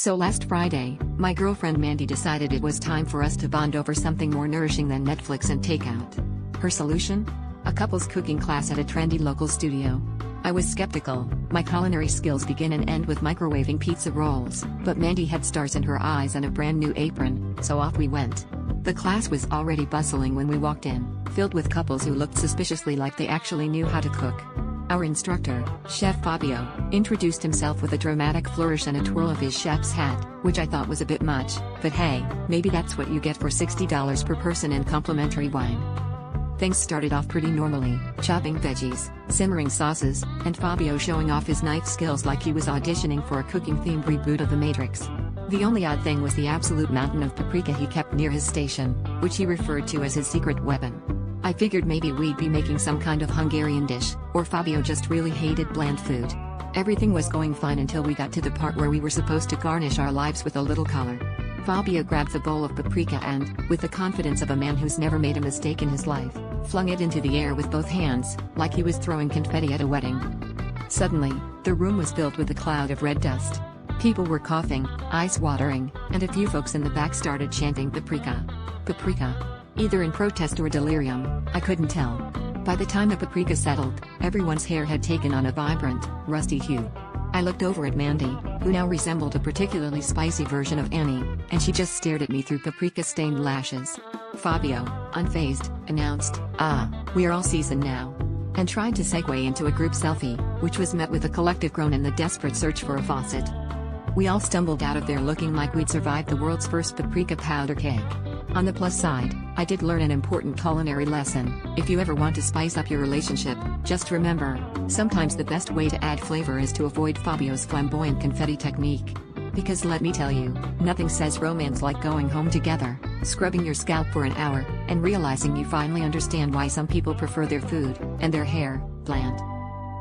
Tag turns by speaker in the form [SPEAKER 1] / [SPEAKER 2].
[SPEAKER 1] So last Friday, my girlfriend Mandy decided it was time for us to bond over something more nourishing than Netflix and takeout. Her solution? A couple's cooking class at a trendy local studio. I was skeptical. My culinary skills begin and end with microwaving pizza rolls, but Mandy had stars in her eyes and a brand new apron, so off we went. The class was already bustling when we walked in, filled with couples who looked suspiciously like they actually knew how to cook. Our instructor, Chef Fabio, introduced himself with a dramatic flourish and a twirl of his chef's hat, which I thought was a bit much, but hey, maybe that's what you get for $60 per person and complimentary wine. Things started off pretty normally, chopping veggies, simmering sauces, and Fabio showing off his knife skills like he was auditioning for a cooking-themed reboot of The Matrix. The only odd thing was the absolute mountain of paprika he kept near his station, which he referred to as his secret weapon. I figured maybe we'd be making some kind of Hungarian dish, or Fabio just really hated bland food. Everything was going fine until we got to the part where we were supposed to garnish our lives with a little color. Fabio grabbed the bowl of paprika and, with the confidence of a man who's never made a mistake in his life, flung it into the air with both hands, like he was throwing confetti at a wedding. Suddenly, the room was filled with a cloud of red dust. People were coughing, eyes watering, and a few folks in the back started chanting paprika. Paprika. Either in protest or delirium, I couldn't tell. By the time the paprika settled, everyone's hair had taken on a vibrant, rusty hue. I looked over at Mandy, who now resembled a particularly spicy version of Annie, and she just stared at me through paprika-stained lashes. Fabio, unfazed, announced, we are all seasoned now. And tried to segue into a group selfie, which was met with a collective groan and the desperate search for a faucet. We all stumbled out of there looking like we'd survived the world's first paprika powder cake. On the plus side, I did learn an important culinary lesson. If you ever want to spice up your relationship, just remember, sometimes the best way to add flavor is to avoid Fabio's flamboyant confetti technique. Because let me tell you, nothing says romance like going home together, scrubbing your scalp for an hour, and realizing you finally understand why some people prefer their food, and their hair, bland.